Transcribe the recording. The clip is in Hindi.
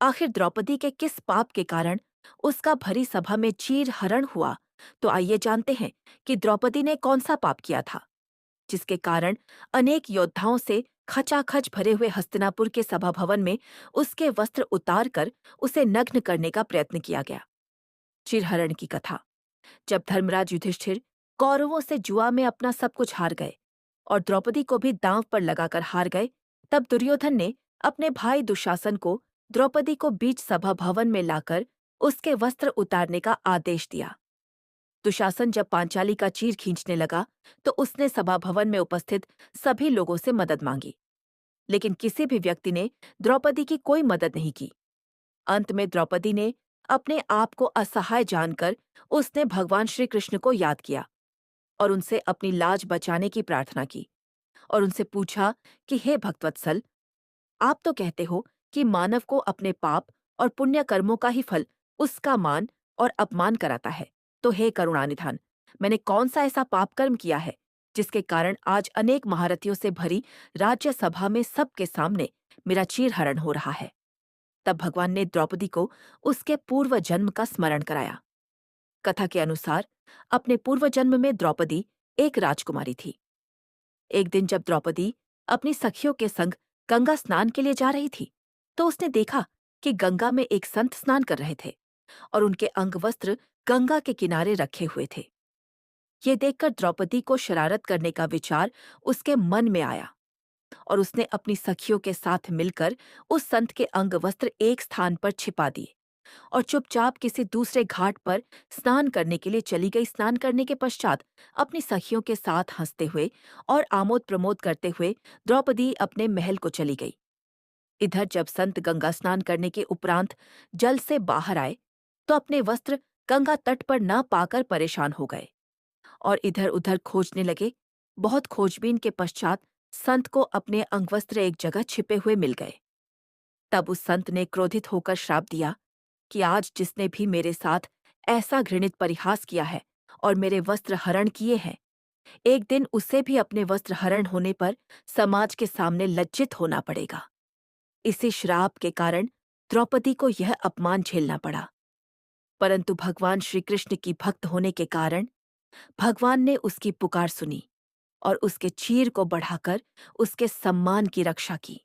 आखिर द्रौपदी के किस पाप के कारण उसका भरी सभा में चीर हरण हुआ? तो आइए जानते हैं कि द्रौपदी ने कौन सा पाप किया था, जिसके कारण अनेक योद्धाओं से खचाखच भरे हुए हस्तिनापुर के सभा भवन में उसके वस्त्र उतार कर उसे नग्न करने का प्रयत्न किया गया। चिरहरण की कथा। जब धर्मराज युधिष्ठिर कौरवों से जुआ में अपना सब कुछ हार गए और द्रौपदी को भी दांव पर लगाकर हार गए, तब दुर्योधन ने अपने भाई दुशासन को द्रौपदी को बीच सभा भवन में लाकर उसके वस्त्र उतारने का आदेश दिया। दुशासन जब पांचाली का चीर खींचने लगा तो उसने सभा भवन में उपस्थित सभी लोगों से मदद मांगी, लेकिन किसी भी व्यक्ति ने द्रौपदी की कोई मदद नहीं की। अंत में द्रौपदी ने अपने आप को असहाय जानकर उसने भगवान श्री कृष्ण को याद किया और उनसे अपनी लाज बचाने की प्रार्थना की और उनसे पूछा कि हे भक्तवत्सल, आप तो कहते हो कि मानव को अपने पाप और पुण्य कर्मों का ही फल उसका मान और अपमान कराता है। तो हे करुणानिधान, मैंने कौन सा ऐसा पाप कर्म किया है जिसके कारण आज अनेक महारथियों से भरी राज्य सभा में सबके सामने मेरा चीरहरण हो रहा है? तब भगवान ने द्रौपदी को उसके पूर्व जन्म का स्मरण कराया। कथा के अनुसार अपने पूर्व जन्म में द्रौपदी एक राजकुमारी थी। एक दिन जब द्रौपदी अपनी सखियों के संग गंगा स्नान के लिए जा रही थी, तो उसने देखा कि गंगा में एक संत स्नान कर रहे थे और उनके अंगवस्त्र गंगा के किनारे रखे हुए थे। ये देखकर द्रौपदी को शरारत करने का विचार उसके मन में आया और उसने अपनी सखियों के साथ मिलकर उस संत के अंगवस्त्र एक स्थान पर छिपा दिए और चुपचाप किसी दूसरे घाट पर स्नान करने के लिए चली गई। स्नान करने के पश्चात अपनी सखियों के साथ हंसते हुए और आमोद प्रमोद करते हुए द्रौपदी अपने महल को चली गई। इधर जब संत गंगा स्नान करने के उपरांत जल से बाहर आए तो अपने वस्त्र गंगा तट पर न पाकर परेशान हो गए और इधर उधर खोजने लगे। बहुत खोजबीन के पश्चात संत को अपने अंगवस्त्र एक जगह छिपे हुए मिल गए। तब उस संत ने क्रोधित होकर श्राप दिया कि आज जिसने भी मेरे साथ ऐसा घृणित परिहास किया है और मेरे वस्त्र हरण किए हैं, एक दिन उसे भी अपने वस्त्र हरण होने पर समाज के सामने लज्जित होना पड़ेगा। इसी श्राप के कारण द्रौपदी को यह अपमान झेलना पड़ा, परंतु भगवान श्री कृष्ण की भक्त होने के कारण भगवान ने उसकी पुकार सुनी और उसके चीर को बढ़ाकर उसके सम्मान की रक्षा की।